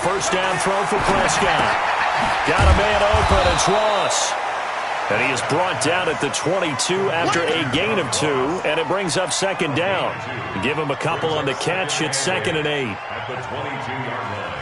first down throw for Prescott. Got a man open. It's Ross. And he is brought down at the 22 after a gain of 2, and it brings up second down. Give him a couple on the catch. It's 2nd and 8. At the 22-yard line.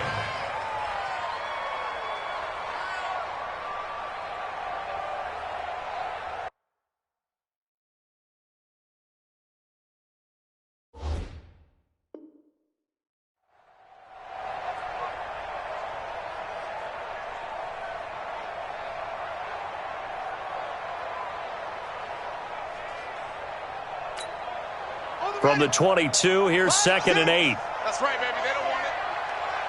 From the 22, here's 2nd and 8. That's right, baby. They don't want it.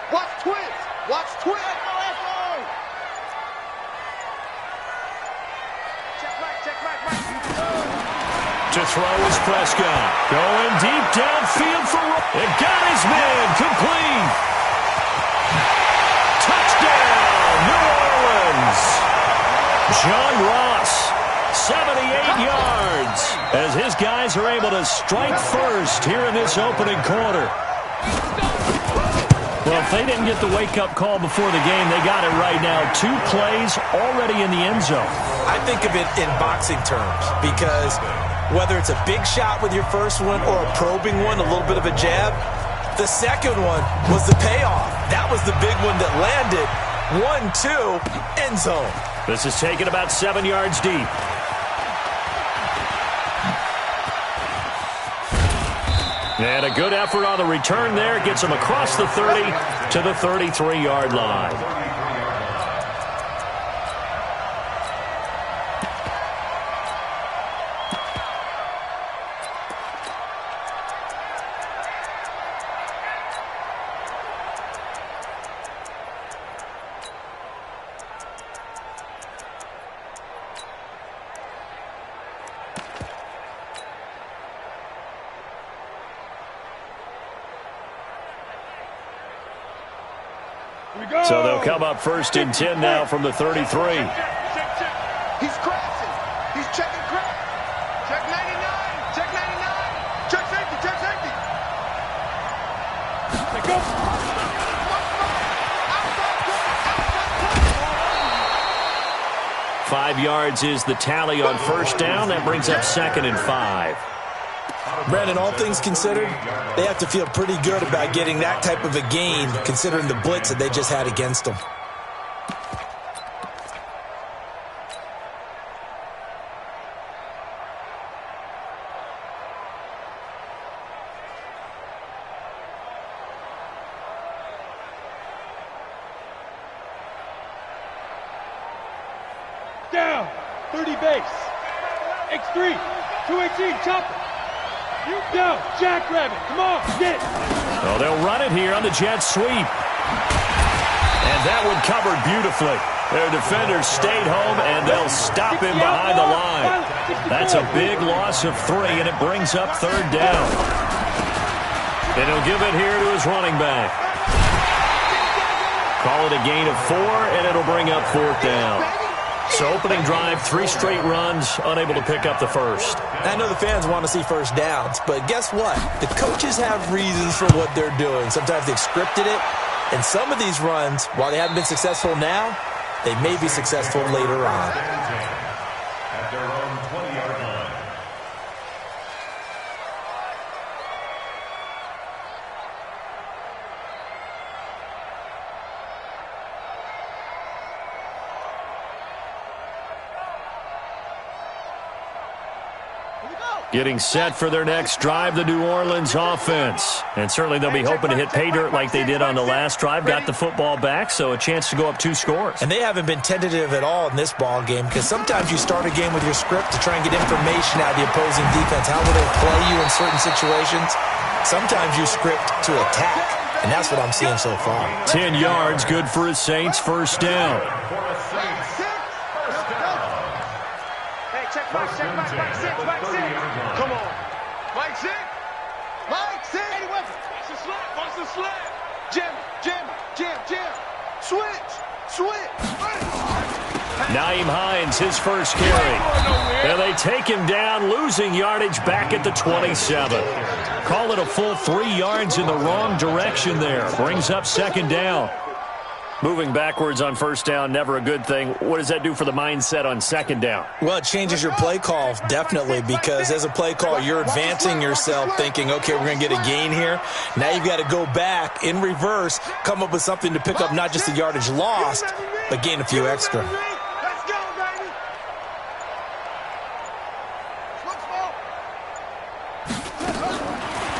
Watch twins. Watch twins. Check right. To throw is Prescott. Going deep downfield for and got his man complete. Touchdown, New Orleans. John Ross. 78 yards as his guys are able to strike first here in this opening quarter. Well, if they didn't get the wake-up call before the game, they got it right now. 2 plays already in the end zone. I think of it in boxing terms because whether it's a big shot with your first one or a probing one, a little bit of a jab, the second one was the payoff. That was the big one that landed. 1-2, end zone. This is taken about 7 yards deep. And a good effort on the return there. Gets him across the 30 to the 33-yard line. So they'll come up 1st and 10 now from the 33. He's crashing. He's checking crack. Check 99. Check 99. Check safety. Check safety. Go. 5 yards is the tally on first down. That brings up 2nd and 5. Brandon, all things considered, they have to feel pretty good about getting that type of a gain, considering the blitz that they just had against them. Down, 30 base. X3, 218, chopper. You go, Jackrabbit. Come on, get it. Oh, they'll run it here on the jet sweep. And that one covered beautifully. Their defenders stayed home, and they'll stop him behind the line. That's a big loss of 3, and it brings up 3rd down. And he'll give it here to his running back. Call it a gain of 4, and it'll bring up 4th down. So opening drive, 3 straight runs, unable to pick up the first. I know the fans want to see first downs, but guess what? The coaches have reasons for what they're doing. Sometimes they've scripted it, and some of these runs, while they haven't been successful now, they may be successful later on. At their own 20-yard line. Getting set for their next drive, the New Orleans offense. And certainly they'll be hoping to hit pay dirt like they did on the last drive. Got the football back, so a chance to go up 2 scores. And they haven't been tentative at all in this ball game because sometimes you start a game with your script to try and get information out of the opposing defense. How will they play you in certain situations? Sometimes you script to attack, and that's what I'm seeing so far. 10 yards, good for his Saints, first down. Mike 6. Come on. Mike 6. Mike 6. Watch the slap. Watch the slap. Jim. Switch. Nyheim Hines, his first carry. And they take him down, losing yardage back at the 27. Call it a full 3 yards in the wrong direction there. Brings up 2nd down. Moving backwards on first down, never a good thing. What does that do for the mindset on second down? Well, it changes your play call, definitely, because as a play call, you're advancing yourself thinking, okay, we're going to get a gain here. Now you've got to go back in reverse, come up with something to pick up not just the yardage lost, but gain a few extra.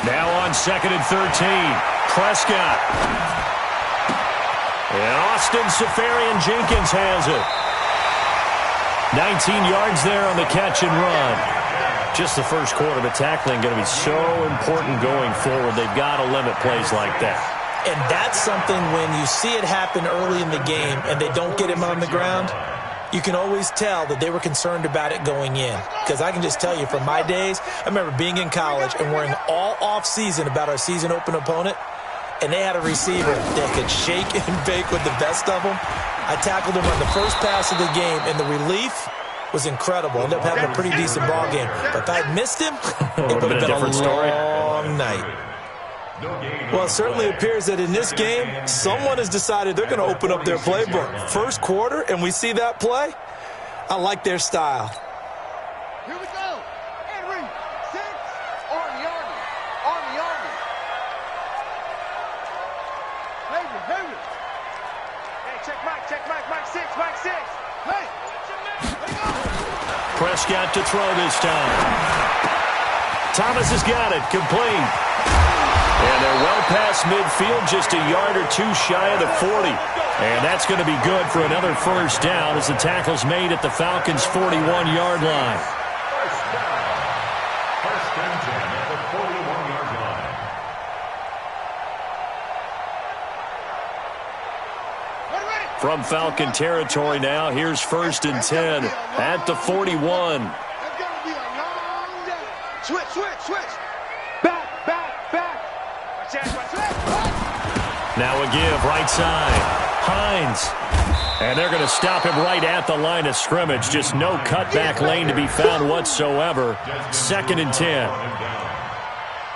Now on 2nd and 13, Prescott. And Austin Seferian-Jenkins has it. 19 yards there on the catch and run. Just the first quarter, but tackling going to be so important going forward. They've got to limit plays like that. And that's something when you see it happen early in the game and they don't get him on the ground, you can always tell that they were concerned about it going in. Because I can just tell you from my days, I remember being in college and worrying all off-season about our season open opponent. And they had a receiver that could shake and bake with the best of them. I tackled him on the first pass of the game, and the relief was incredible. Ended up having a pretty decent ball game. But if I had missed him, it would have been a long night. Well, it certainly appears that in this game, someone has decided they're going to open up their playbook. First quarter, and we see that play. I like their style. Here we go. Henry, 6, Army. Henry. Hey, check Mike 6. Hey. Prescott to throw this time. Thomas has got it, complete. And they're well past midfield, just a yard or two shy of the 40. And that's going to be good for another first down as the tackle's made at the Falcons' 41-yard line. First and 10 at the 41-yard line. From Falcon territory now, here's 1st and 10 at the 41. It's going to be a long day. Switch. Back. Now a give, right side. Hines. And they're going to stop him right at the line of scrimmage. Just no cutback lane to be found whatsoever. 2nd and 10.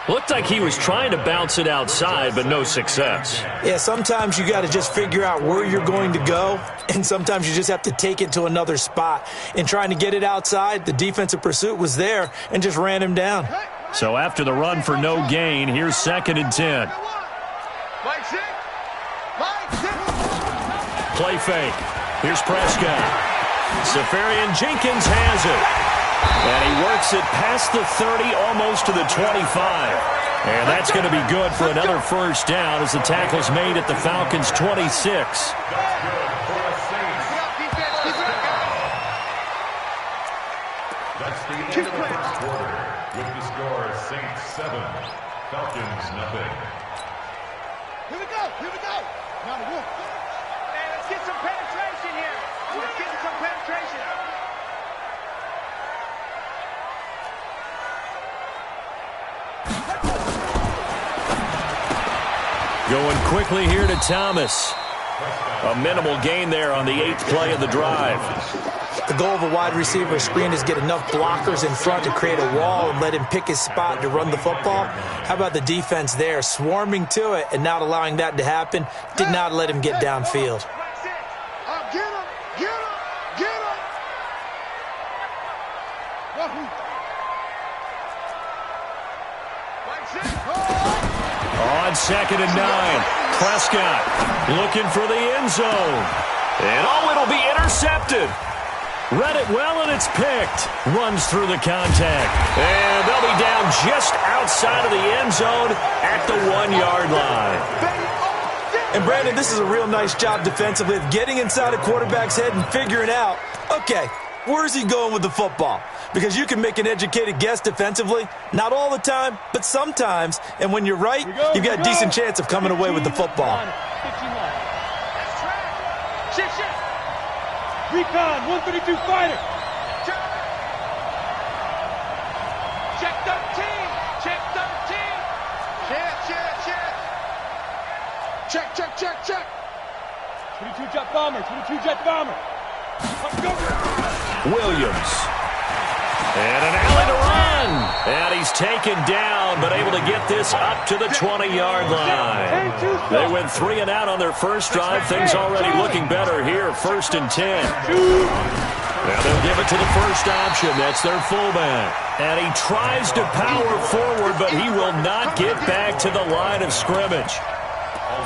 Looked like he was trying to bounce it outside, but no success. Yeah, sometimes you got to just figure out where you're going to go, and sometimes you just have to take it to another spot. In trying to get it outside, the defensive pursuit was there and just ran him down. So after the run for no gain, here's 2nd and 10. Mike 6. Play fake. Here's Prescott. Seferian-Jenkins has it. And he works it past the 30, almost to the 25. And that's going to be good for another first down as the tackle's made at the Falcons' 26. That's the end of the first quarter. With the score, Saints 7, Falcons nothing. Here we go. Now the wolf. Hey, let's get some penetration here. Let's get some penetration. Going quickly here to Thomas. A minimal gain there on the 8th play of the drive. The goal of a wide receiver screen is get enough blockers in front to create a wall and let him pick his spot to run the football. How about the defense there, swarming to it and not allowing that to happen? Did not let him get downfield. Get him. On 2nd and 9, Prescott looking for the end zone. And it'll be intercepted. Read it well, and it's picked. Runs through the contact. And they'll be down just outside of the end zone at the 1-yard line. And, Brandon, this is a real nice job defensively of getting inside a quarterback's head and figuring out, okay, where's he going with the football? Because you can make an educated guess defensively. Not all the time, but sometimes. And when you're right, you've got a decent chance of coming away with the football. Recon, 132 fighter. Check 13. Check. 22 jet bomber. Williams. And an alley to run. And he's taken down, but able to get this up to the 20-yard line. They went 3 and out on their first drive. Things already looking better here, 1st and 10. Now they'll give it to the first option. That's their fullback. And he tries to power forward, but he will not get back to the line of scrimmage.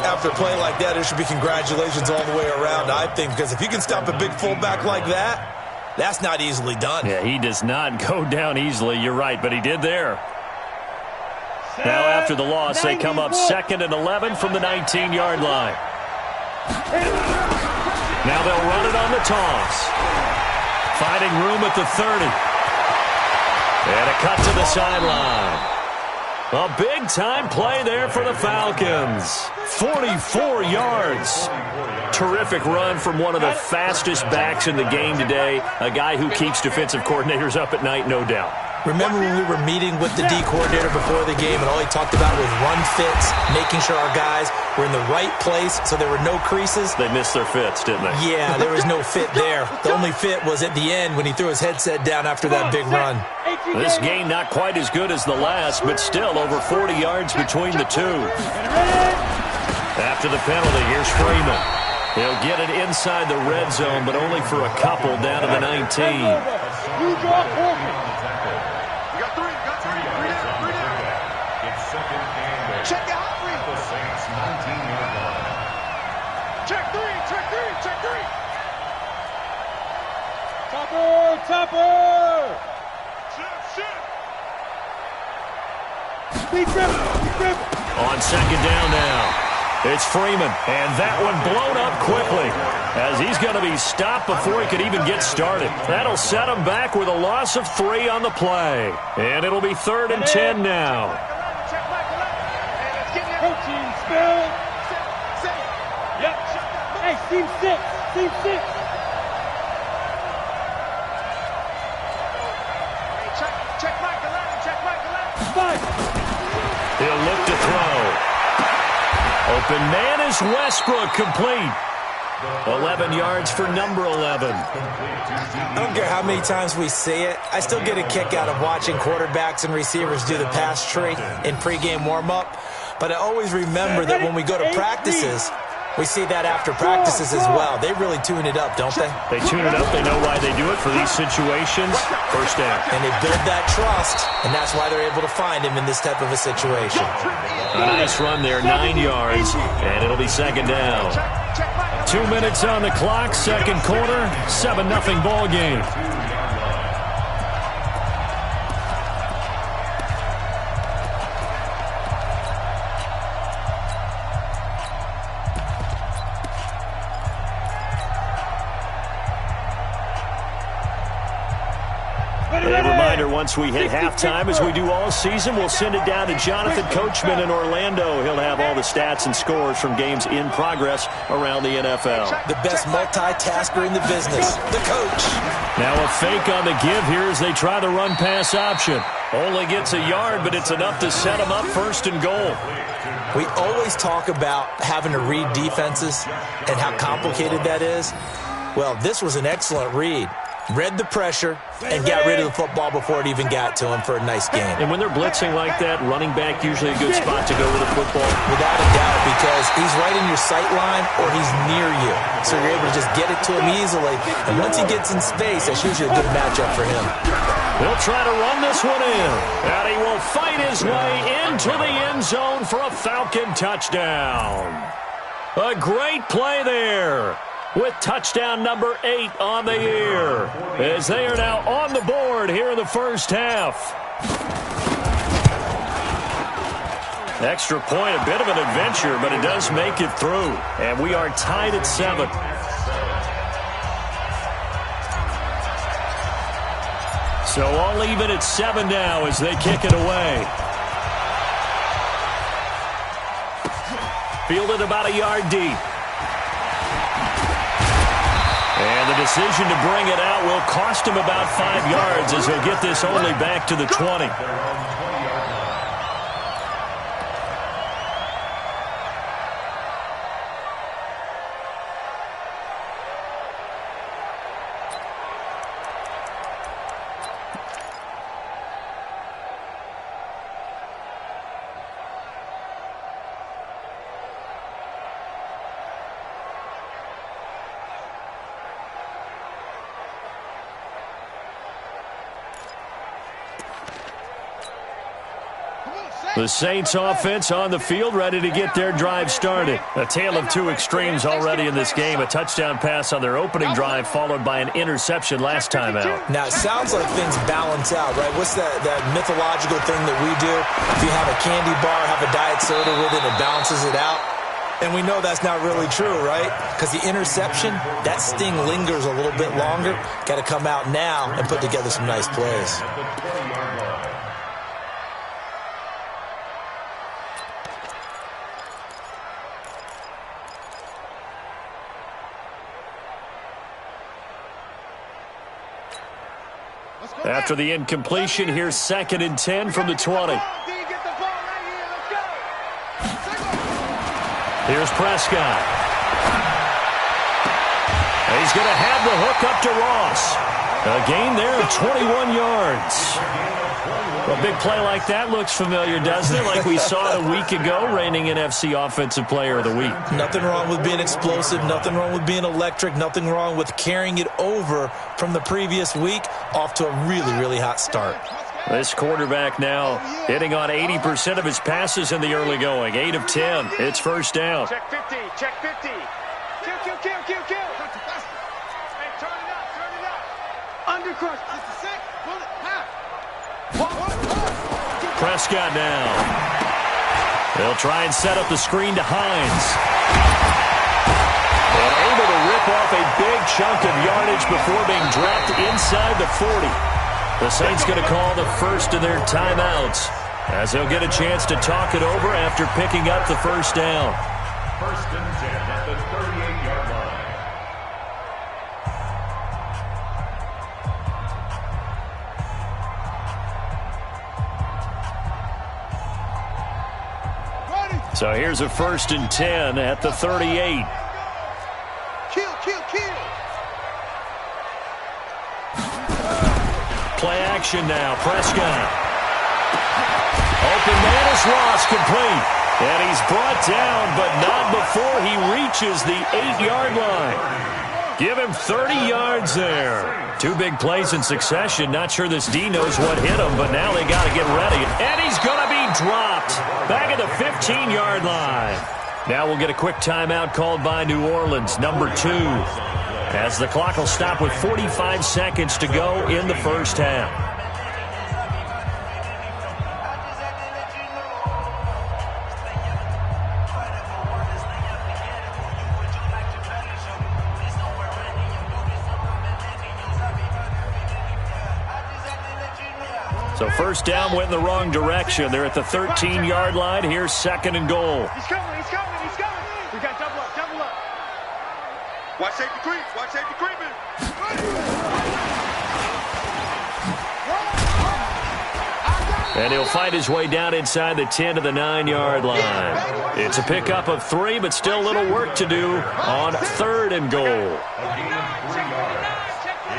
After a play like that, there should be congratulations all the way around, I think, because if you can stop a big fullback like that, that's not easily done. Yeah, he does not go down easily. You're right, but he did there. Now after the loss, they come up 2nd and 11 from the 19-yard line. Now they'll run it on the toss. Finding room at the 30. And a cut to the sideline. A big-time play there for the Falcons. 44 yards. Terrific run from one of the fastest backs in the game today. A guy who keeps defensive coordinators up at night, no doubt. Remember when we were meeting with the D coordinator before the game and all he talked about was run fits, making sure our guys were in the right place so there were no creases? They missed their fits, didn't they? Yeah, there was no fit there. The only fit was at the end when he threw his headset down after that big run. This game not quite as good as the last, but still over 40 yards between the two. After the penalty, here's Freeman. He'll get it inside the red zone, but only for a couple down to the 19. Check it out, The Saints' 19-yard line. check three. Topper! Shit. On 2nd down now. It's Freeman, and that one blown up quickly as he's going to be stopped before he could even get started. That'll set him back with a loss of 3 on the play. And it'll be 3rd and 10 now. Coaching spill. Yep. Hey, team 6. Check Mike 11. 5. He'll look to throw. Open man is Westbrook, complete. 11 yards for number 11. I don't care how many times we see it. I still get a kick out of watching quarterbacks and receivers do the pass tree in pregame warm-up. But I always remember that when we go to practices, we see that after practices as well. They really tune it up, don't they? They tune it up. They know why they do it for these situations. First down. And they build that trust, and that's why they're able to find him in this type of a situation. A nice run there, 9 yards, and it'll be 2nd down. 2 minutes on the clock, 2nd quarter, 7-0 ball game. A reminder, once we hit halftime, as we do all season, we'll send it down to Jonathan Coachman in Orlando. He'll have all the stats and scores from games in progress around the NFL. The best multitasker in the business, the coach. Now a fake on the give here as they try the run-pass option. Only gets a yard, but it's enough to set him up 1st and goal. We always talk about having to read defenses and how complicated that is. Well, this was an excellent read. Read the pressure and got rid of the football before it even got to him for a nice game. And when they're blitzing like that, running back usually a good spot to go with the football. Without a doubt, because he's right in your sight line or he's near you. So you're able to just get it to him easily. And once he gets in space, that's usually a good matchup for him. He'll try to run this one in. And he will fight his way into the end zone for a Falcon touchdown. A great play there, with touchdown number 8 on the year, as they are now on the board here in the first half. Extra point, a bit of an adventure, but it does make it through. And we are tied at 7. So all even at 7 now as they kick it away. Fielded about a yard deep. And the decision to bring it out will cost him about 5 yards as he'll get this only back to the 20. The Saints offense on the field, ready to get their drive started. A tale of two extremes already in this game. A touchdown pass on their opening drive, followed by an interception last time out. Now, it sounds like things balance out, right? What's that mythological thing that we do? If you have a candy bar, have a diet soda with it, it balances it out. And we know that's not really true, right? Because the interception, that sting lingers a little bit longer. Got to come out now and put together some nice plays. After the incompletion, here's 2nd and 10 from the 20. Here's Prescott. He's going to have the hook up to Ross. A gain there of 21 yards. A big play like that looks familiar, doesn't it? Like we saw a week ago, reigning NFC Offensive Player of the Week. Nothing wrong with being explosive. Nothing wrong with being electric. Nothing wrong with carrying it over from the previous week off to a really, really hot start. This quarterback now hitting on 80% of his passes in the early going. 8 of 10. It's first down. Check 50. Check 50. Kill. Hey, turn it up. Undercrush. That's the six. Pull it. Half. Prescott now. They'll try and set up the screen to Hines. And able to rip off a big chunk of yardage before being dropped inside the 40. The Saints going to call the first of their timeouts as they'll get a chance to talk it over after picking up the first down. 1st and 10 at the 38-yard line. So here's a 1st and 10 at the 38. Kill. Play action now. Prescott. Open man is Ross, complete. And he's brought down, but not before he reaches the 8-yard line. Give him 30 yards there. 2 big plays in succession. Not sure this D knows what hit him, but now they got to get ready. And he's going to be dropped back at the 15-yard line. Now we'll get a quick timeout called by New Orleans, number 2. As the clock will stop with 45 seconds to go in the first half. So first down went in the wrong direction. They're at the 13-yard line. Here's 2nd and goal. He's coming. We got double up. Watch safety creeping. And he'll find his way down inside the 10 to the 9-yard line. It's a pickup of 3, but still a little work to do on 3rd and goal. A gain of 3 yards.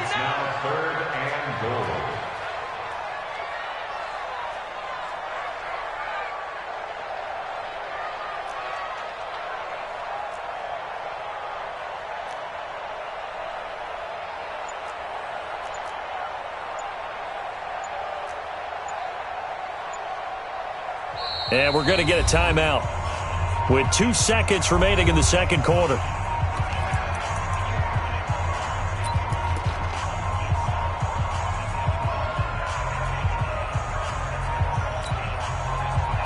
It's now 3rd and goal. And we're going to get a timeout with 2 seconds remaining in the second quarter.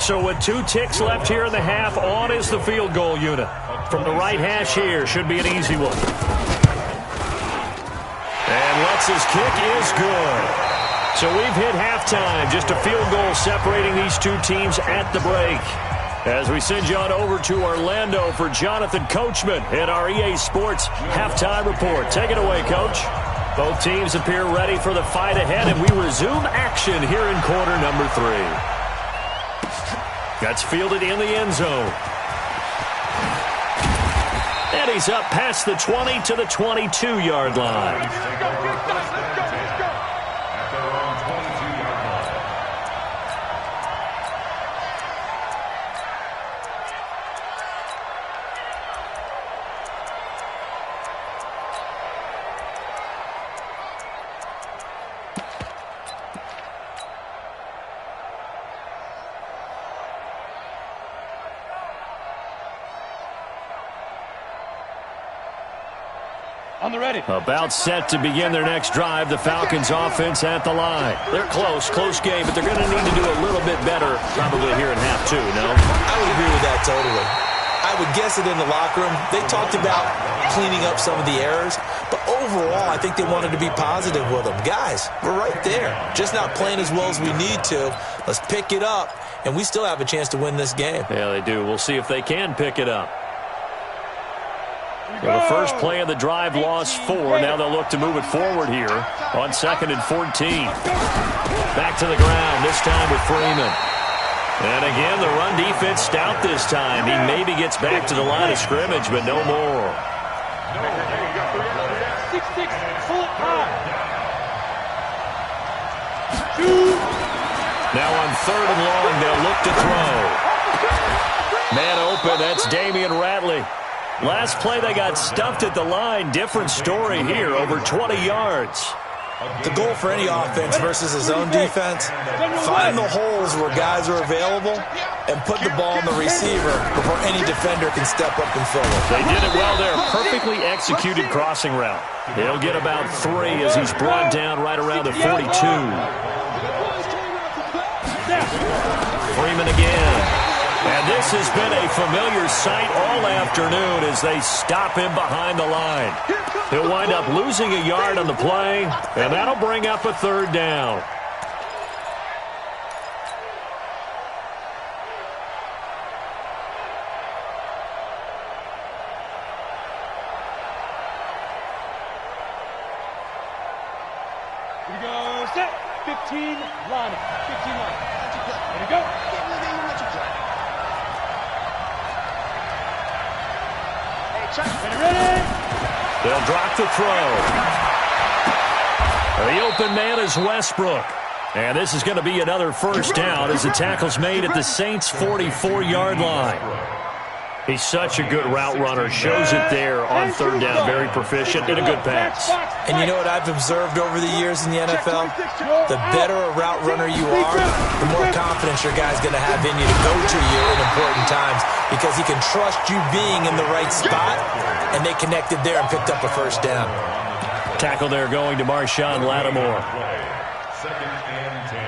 So with 2 ticks left here in the half, on is the field goal unit. From the right hash here, should be an easy one. And Lutz's kick is good. So we've hit halftime, just a field goal separating these 2 teams at the break. As we send you on over to Orlando for Jonathan Coachman in our EA Sports halftime report. Take it away, Coach. Both teams appear ready for the fight ahead, and we resume action here in quarter number 3. That's fielded in the end zone. And he's up past the 20 to the 22-yard line. On the ready. About set to begin their next drive, the Falcons offense at the line. They're close game, but they're going to need to do a little bit better probably here in half two, no? I would agree with that totally. I would guess it in the locker room. They talked about cleaning up some of the errors, but overall, I think they wanted to be positive with them. Guys, we're right there. Just not playing as well as we need to. Let's pick it up, and we still have a chance to win this game. Yeah, they do. We'll see if they can pick it up. Well, the first play of the drive lost 4. Now they'll look to move it forward here on 2nd and 14. Back to the ground, this time with Freeman. And again, the run defense stout this time. He maybe gets back to the line of scrimmage, but no more. 6-6, pull it high. Now on 3rd and long, they'll look to throw. Man open, that's Damian Ratley. Last play, they got stuffed at the line. Different story here, over 20 yards. The goal for any offense versus his own defense, find the holes where guys are available and put the ball in the receiver before any defender can step up and fill it. They did it well there. Perfectly executed crossing route. He'll get about 3 as he's brought down right around the 42. Freeman again. And this has been a familiar sight all afternoon as they stop him behind the line. He'll wind up losing a yard on the play, and that'll bring up a 3rd down. Here we go, set, 15, line up, 15 line. Here we go. Ready. They'll drop the throw. The open man is Westbrook. And this is going to be another 1st down as the tackle's made at the Saints' 44-yard line. He's such a good route runner. Shows it there on 3rd down. Very proficient and a good pass. And you know what I've observed over the years in the NFL? The better a route runner you are, the more confidence your guy's going to have in you to go to you in important times because he can trust you being in the right spot, and they connected there and picked up a 1st down. Tackle there going to Marshawn Lattimore. 2nd and 10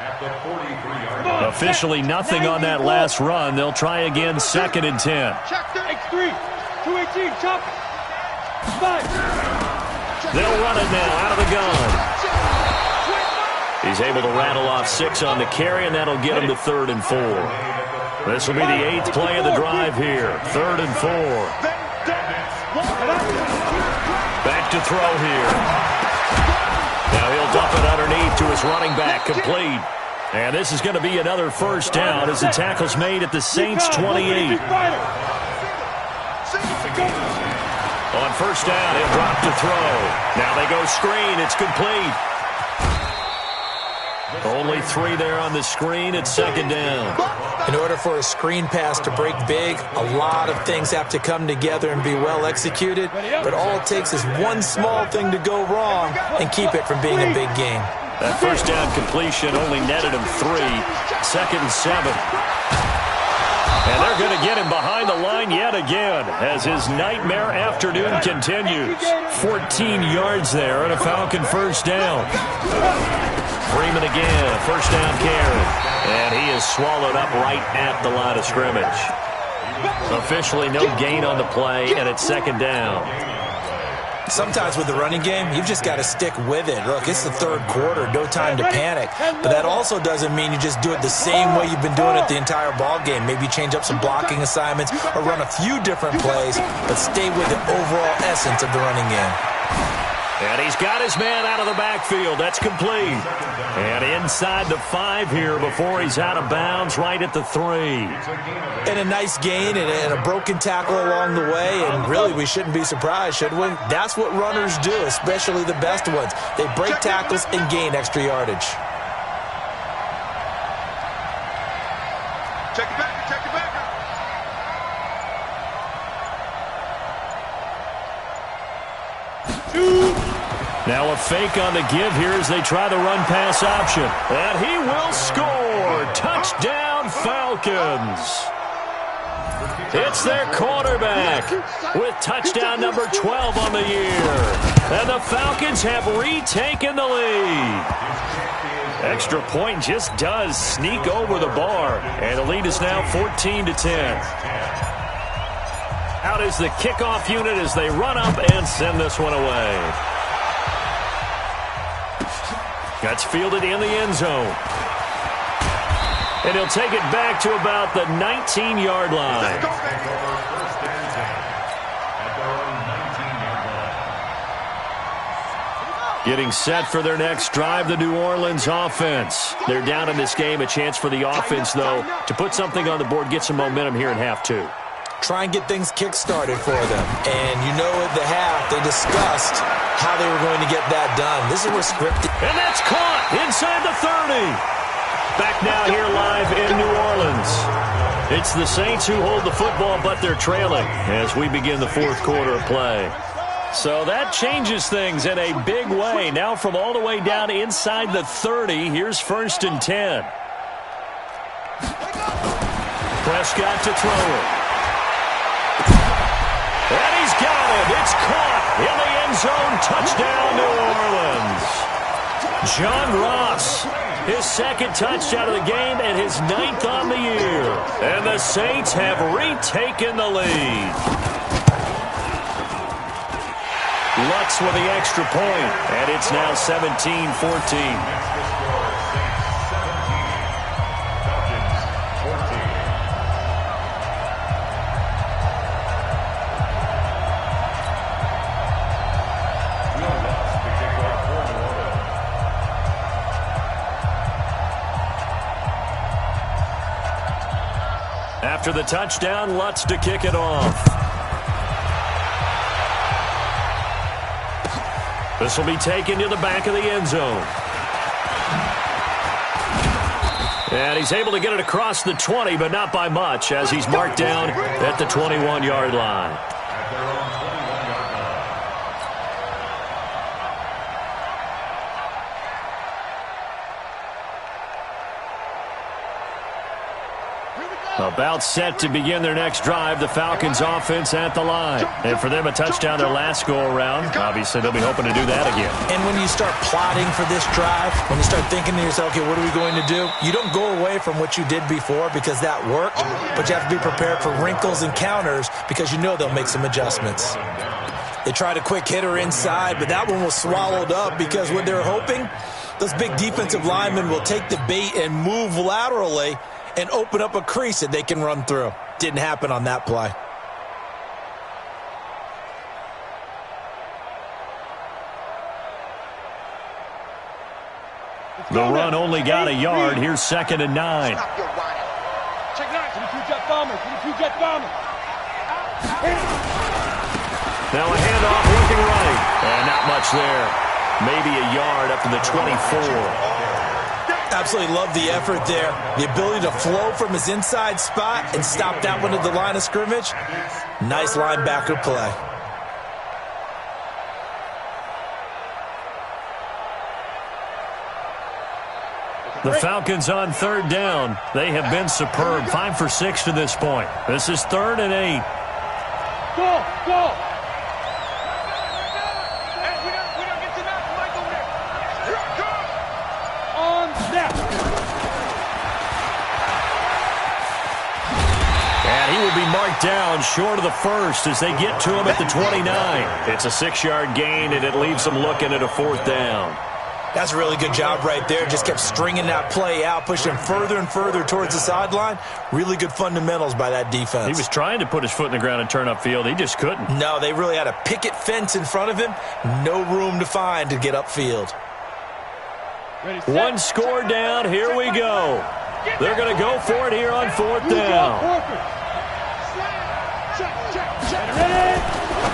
at the 43-yard line. Officially nothing on that last run. They'll try again 2nd and 10. X3, 218, chop. 5. They'll run it now out of the gun. He's able to rattle off 6 on the carry, and that'll get him to 3rd and 4. This will be the 8th play of the drive here. 3rd and 4. Back to throw here. Now he'll dump it underneath to his running back, complete. And this is going to be another 1st down as the tackle's made at the Saints' 28. On 1st down, he'll drop to throw. Now they go screen. It's complete. Only 3 there on the screen at 2nd down. In order for a screen pass to break big, a lot of things have to come together and be well executed. But all it takes is one small thing to go wrong and keep it from being a big game. That 1st down completion only netted him 3. 2nd and 7. And they're going to get him behind the line yet again as his nightmare afternoon continues. 14 yards there and a Falcon 1st down. Freeman again, 1st down carry. And he is swallowed up right at the line of scrimmage. Officially no gain on the play, and it's 2nd down. Sometimes with the running game, you've just got to stick with it. Look, it's the 3rd quarter, no time to panic. But that also doesn't mean you just do it the same way you've been doing it the entire ball game. Maybe change up some blocking assignments or run a few different plays, but stay with the overall essence of the running game. And he's got his man out of the backfield. That's complete. And inside the 5 here before he's out of bounds right at the 3. And a nice gain and a broken tackle along the way. And really, we shouldn't be surprised, should we? That's what runners do, especially the best ones. They break tackles and gain extra yardage. Check it back. Now a fake on the give here as they try the run-pass option. And he will score. Touchdown, Falcons. It's their quarterback with touchdown number 12 on the year. And the Falcons have retaken the lead. Extra point just does sneak over the bar. And the lead is now 14-10. Out is the kickoff unit as they run up and send this one away. That's fielded in the end zone. And he'll take it back to about the 19-yard line. Getting set for their next drive, the New Orleans offense. They're down in this game. A chance for the offense, though, to put something on the board, get some momentum here in half two. Try and get things kick-started for them. And you know at the half, they discussed how they were going to get that done. This is where scripted. And that's caught inside the 30. Back now here live in New Orleans. It's the Saints who hold the football, but they're trailing as we begin the fourth quarter of play. So that changes things in a big way. Now from all the way down inside the 30, here's 1st and 10. Prescott to throw it. And he's got it. It's caught in the end zone. Touchdown, New Orleans. John Ross, his second touchdown of the game and his 9th on the year. And the Saints have retaken the lead. Lutz with the extra point, and it's now 17-14. After the touchdown, Lutz to kick it off. This will be taken to the back of the end zone. And he's able to get it across the 20, but not by much, as he's marked down at the 21-yard line. About set to begin their next drive, the Falcons offense at the line. And for them, a touchdown their last go-around. Obviously, they'll be hoping to do that again. And when you start plotting for this drive, when you start thinking to yourself, okay, what are we going to do? You don't go away from what you did before because that worked, but you have to be prepared for wrinkles and counters because you know they'll make some adjustments. They tried a quick hitter inside, but that one was swallowed up because what they're hoping, those big defensive linemen will take the bait and move laterally and open up a crease that they can run through. Didn't happen on that play. The run only got a yard. Here's 2nd and 9. Check 9. 22 jet bomber. 22 jet bomber. Now a handoff looking right. And not much there. Maybe a yard up to the 24. Absolutely love the effort there. The ability to flow from his inside spot and stop that one at the line of scrimmage. Nice linebacker play. The Falcons on 3rd down. They have been superb. 5 for 6 to this point. This is 3rd and 8. Go, go. And he will be marked down short of the first as they get to him at the 29. It's a 6-yard gain, and it leaves them looking at a 4th down. That's a really good job right there. Just kept stringing that play out, pushing further and further towards the sideline. Really good fundamentals by that defense. He was trying to put his foot in the ground and turn upfield. He just couldn't. No, they really had a picket fence in front of him. No room to find to get upfield. One score down. Here we go. They're going to go for it here on 4th down.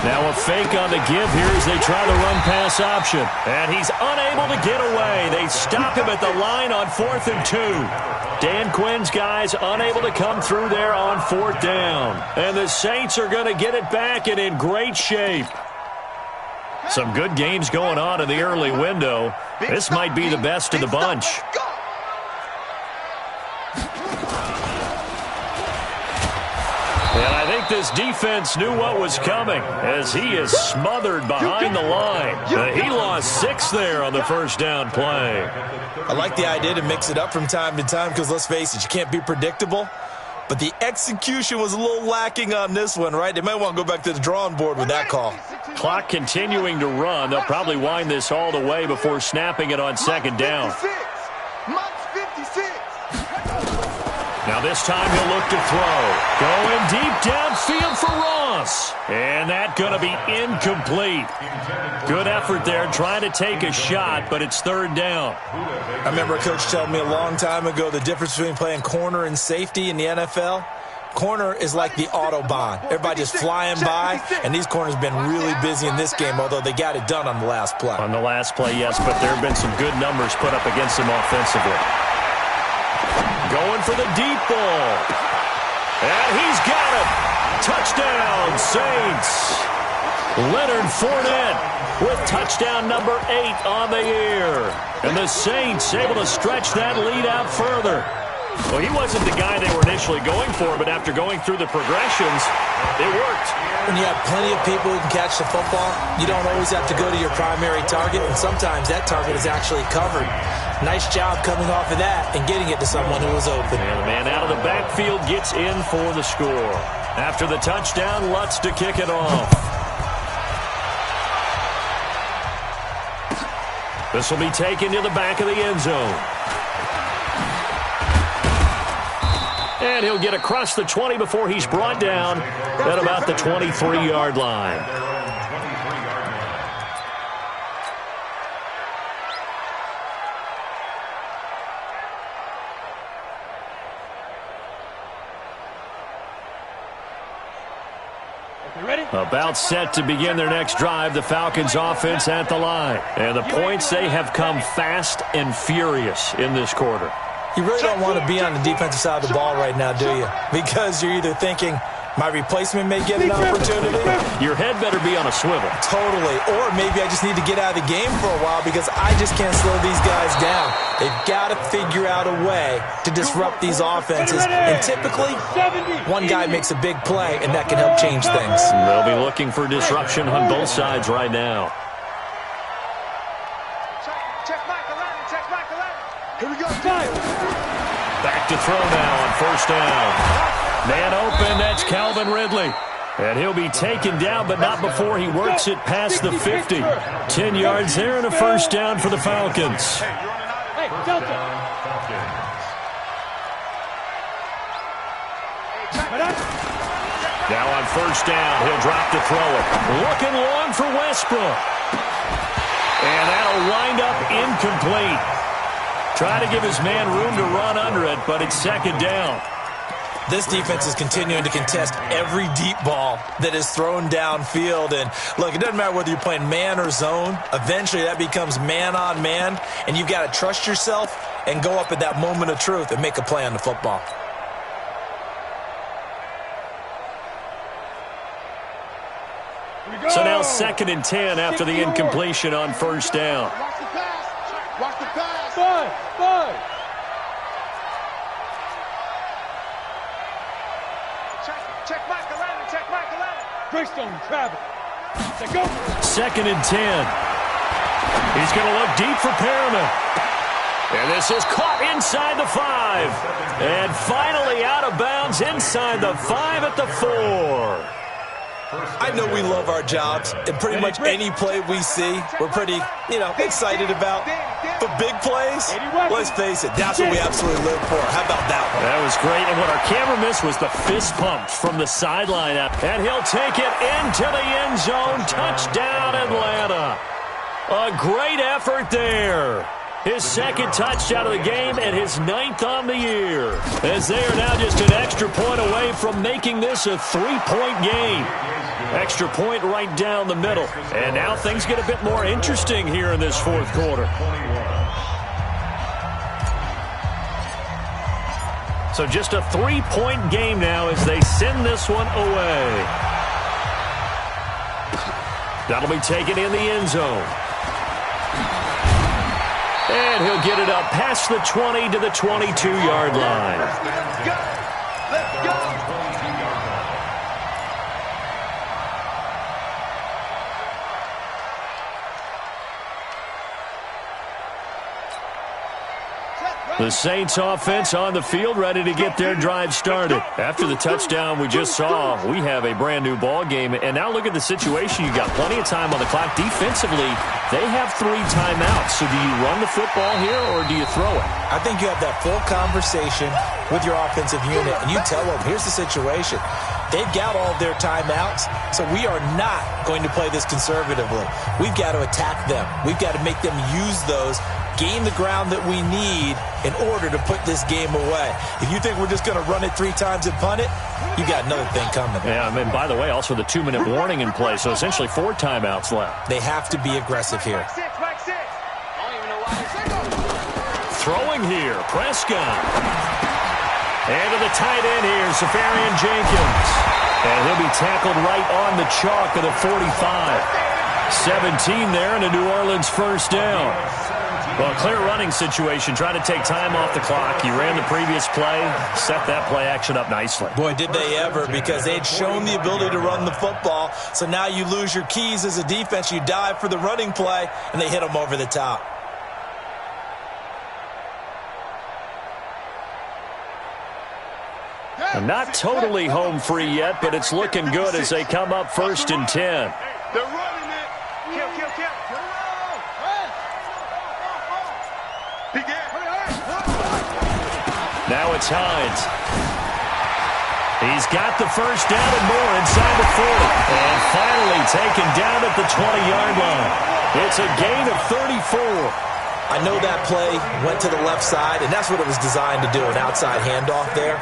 Now a fake on the give here as they try the run-pass option. And he's unable to get away. They stop him at the line on 4th and 2. Dan Quinn's guys unable to come through there on 4th down. And the Saints are going to get it back and in great shape. Some good games going on in the early window. This might be the best of the bunch. And I think this defense knew what was coming as he is smothered behind the line. He lost 6 there on the first down play. I like the idea to mix it up from time to time because, let's face it, you can't be predictable. But the execution was a little lacking on this one, right? They might want to go back to the drawing board with that call. Clock continuing to run. They'll probably wind this all the way before snapping it on second down. Now this time he'll look to throw. Going deep downfield for Ross. And that's going to be incomplete. Good effort there trying to take a shot, but it's third down. I remember a coach telling me a long time ago the difference between playing corner and safety in the NFL. Corner is like the Autobahn. Everybody just flying by, and these corners have been really busy in this game, although they got it done on the last play. On the last play, yes, but there have been some good numbers put up against them offensively. Going for the deep ball. And he's got it. Touchdown, Saints. Leonard Fournette with touchdown number 8 on the year. And the Saints able to stretch that lead out further. Well, he wasn't the guy they were initially going for, but after going through the progressions, it worked. When you have plenty of people who can catch the football, you don't always have to go to your primary target, and sometimes that target is actually covered. Nice job coming off of that and getting it to someone who was open. And the man out of the backfield gets in for the score. After the touchdown, Lutz to kick it off. This will be taken to the back of the end zone. And he'll get across the 20 before he's brought down at about the 23-yard line. About set to begin their next drive, the Falcons offense at the line. And the points, they have come fast and furious in this quarter. You really don't want to be on the defensive side of the ball right now, do you? Because you're either thinking, my replacement may get an opportunity. Your head better be on a swivel. Totally. Or maybe I just need to get out of the game for a while because I just can't slow these guys down. They've got to figure out a way to disrupt these offenses. And typically, one guy makes a big play, and that can help change things. They'll be looking for disruption on both sides right now. Here we go. Back to throw now on first down. Man open, that's Calvin Ridley. And he'll be taken down, but not before he works it past the 50. 10 yards there and a first down for the Falcons. Hey, Delta. Now on first down, he'll drop to throw it. Looking long for Westbrook. And that'll wind up incomplete. Try to give his man room to run under it, but it's second down. This defense is continuing to contest every deep ball that is thrown downfield. And, look, it doesn't matter whether you're playing man or zone. Eventually that becomes man on man, and you've got to trust yourself and go up at that moment of truth and make a play on the football. So now 2nd and 10 after the incompletion on first down. Watch the pass. Watch the pass. 5. Check Michael Allen. Check Michael Allen. Greystone, travel. Let's go. 2nd and 10. He's going to look deep for Perriman. And this is caught inside the 5. And finally out of bounds inside the 5 at the 4. I know we love our jobs, and pretty much any play we see, we're pretty, excited about. But big plays, let's face it, that's what we absolutely live for. How about that one? That was great, and what our camera missed was the fist pumps from the sideline. And he'll take it into the end zone. Touchdown, Atlanta. A great effort there. His 2nd touchdown of the game and his 9th on the year. As they are now just an extra point away from making this a 3-point game. Extra point right down the middle. And now things get a bit more interesting here in this 4th quarter. So just a 3-point game now as they send this one away. That'll be taken in the end zone. And he'll get it up past the 20 to the 22-yard line. The Saints offense on the field, ready to get their drive started. After the touchdown we just saw, we have a brand new ball game. And now look at the situation. You got plenty of time on the clock. Defensively, they have 3 timeouts. So do you run the football here or do you throw it? I think you have that full conversation with your offensive unit, and you tell them, here's the situation. They've got all of their timeouts, so we are not going to play this conservatively. We've got to attack them. We've got to make them use those, gain the ground that we need in order to put this game away. If you think we're just going to run it 3 times and punt it, you got another thing coming. Yeah, I mean, by the way, also the 2-minute warning in play, so essentially 4 timeouts left. They have to be aggressive here. Throwing here, Prescott. And to the tight end here, Safarian Jenkins. And he'll be tackled right on the chalk of the 45. 17 there and a New Orleans first down. Well, clear running situation, trying to take time off the clock. You ran the previous play, set that play action up nicely. Boy, did they ever, because they'd shown the ability to run the football. So now you lose your keys as a defense. You dive for the running play, and they hit them over the top. And not totally home free yet, but it's looking good as they come up 1st and 10. They're running it. Kill. Now it's Hines. He's got the first down and more inside the 40. And finally taken down at the 20-yard line. It's a gain of 34. I know that play went to the left side, and that's what it was designed to do, an outside handoff there.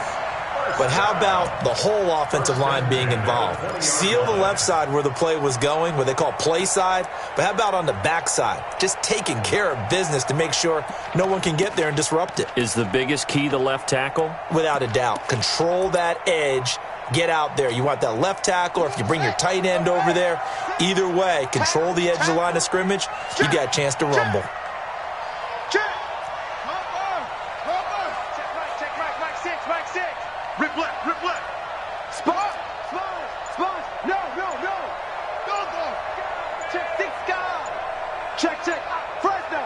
But how about the whole offensive line being involved? Seal the left side where the play was going, what they call play side. But how about on the back side? Just taking care of business to make sure no one can get there and disrupt it. Is the biggest key the left tackle? Without a doubt. Control that edge. Get out there. You want that left tackle, or if you bring your tight end over there, either way, control the edge of the line of scrimmage. You got a chance to rumble. Rip left. Spot. No. Go. Check 6 guys. Check. Fresno.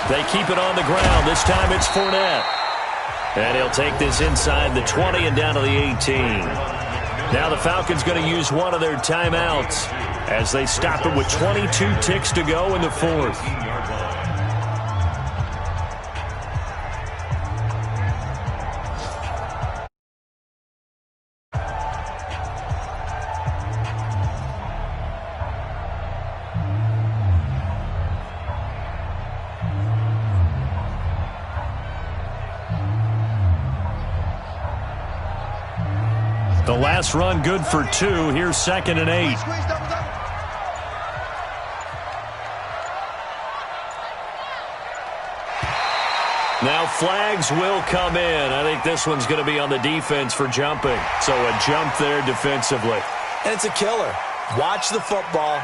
They keep it on the ground. This time it's Fournette. And he'll take this inside the 20 and down to the 18. Now the Falcons going to use one of their timeouts as they stop it with 22 ticks to go in the 4th. The last run good for 2. Here's 2nd and 8. Now flags will come in. I think this one's going to be on the defense for jumping. So a jump there defensively. And it's a killer. Watch the football.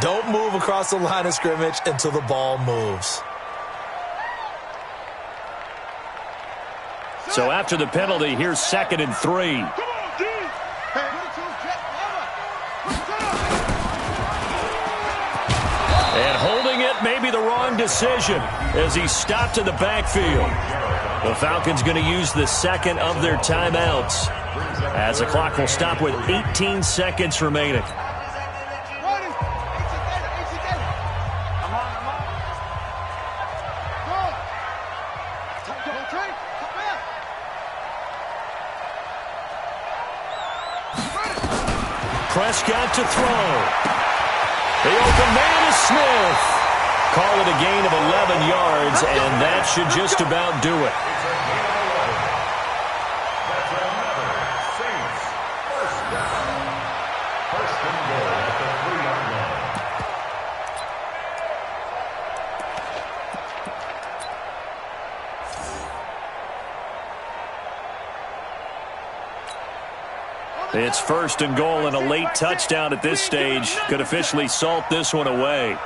Don't move across the line of scrimmage until the ball moves. So after the penalty, here's 2nd and 3. And holding it may be the wrong decision as he stopped in the backfield. The Falcons going to use the 2nd of their timeouts as the clock will stop with 18 seconds remaining. Prescott to throw. The open man is Smith. Call it a gain of 11 yards, and that should just about do it. That's another Saints first down. First and goal at the 3-yard line. It's 1st and goal, and a late touchdown at this stage could officially salt this one away.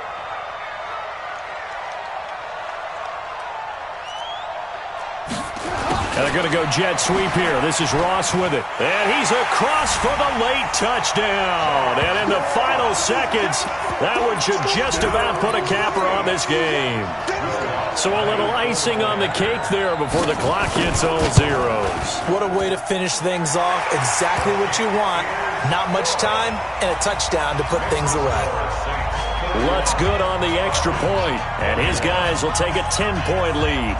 And they're going to go jet sweep here. This is Ross with it. And he's across for the late touchdown. And in the final seconds, that one should just about put a capper on this game. So a little icing on the cake there before the clock hits all zeros. What a way to finish things off. Exactly what you want. Not much time and a touchdown to put things away. Lutz good on the extra point. And his guys will take a 10-point lead.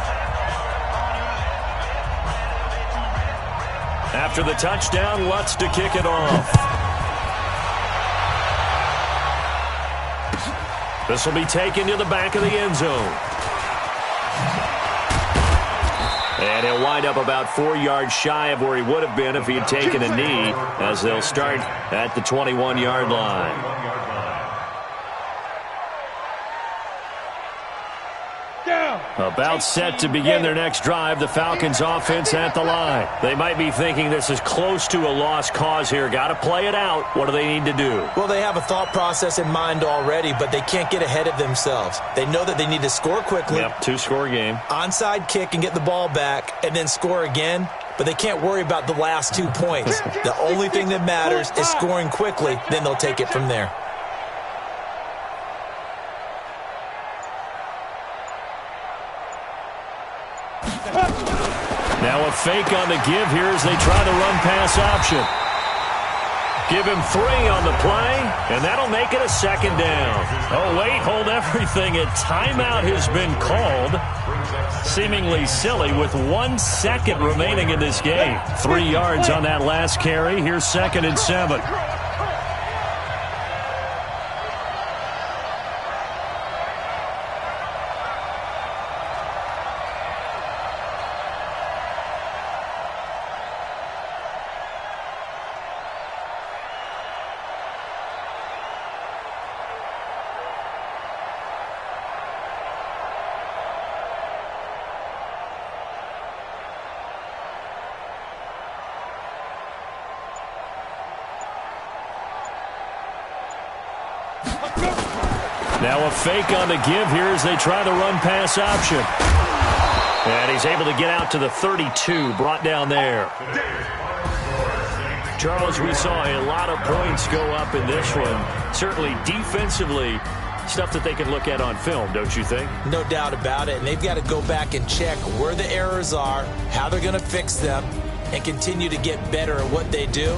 After the touchdown, Lutz to kick it off. This will be taken to the back of the end zone. And he'll wind up about 4 yards shy of where he would have been if he had taken a knee, as they'll start at the 21-yard line. About set to begin their next drive, the Falcons offense at the line. They might be thinking this is close to a lost cause here. Got to play it out. What do they need to do? Well, they have a thought process in mind already, but they can't get ahead of themselves. They know that they need to score quickly. Yep, 2-score game. Onside kick and get the ball back and then score again. But they can't worry about the last 2 points. The only thing that matters is scoring quickly. Then they'll take it from there. Now a fake on the give here as they try the run-pass option. Give him 3 on the play, and that'll make it a second down. Oh, wait, hold everything. A timeout has been called. Seemingly silly with 1 second remaining in this game. 3 yards on that last carry. Here's 2nd and 7. Now a fake on the give here as they try the run-pass option. And he's able to get out to the 32, brought down there. Charles, we saw a lot of points go up in this one. Certainly defensively, stuff that they can look at on film, don't you think? No doubt about it. And they've got to go back and check where the errors are, how they're going to fix them, and continue to get better at what they do.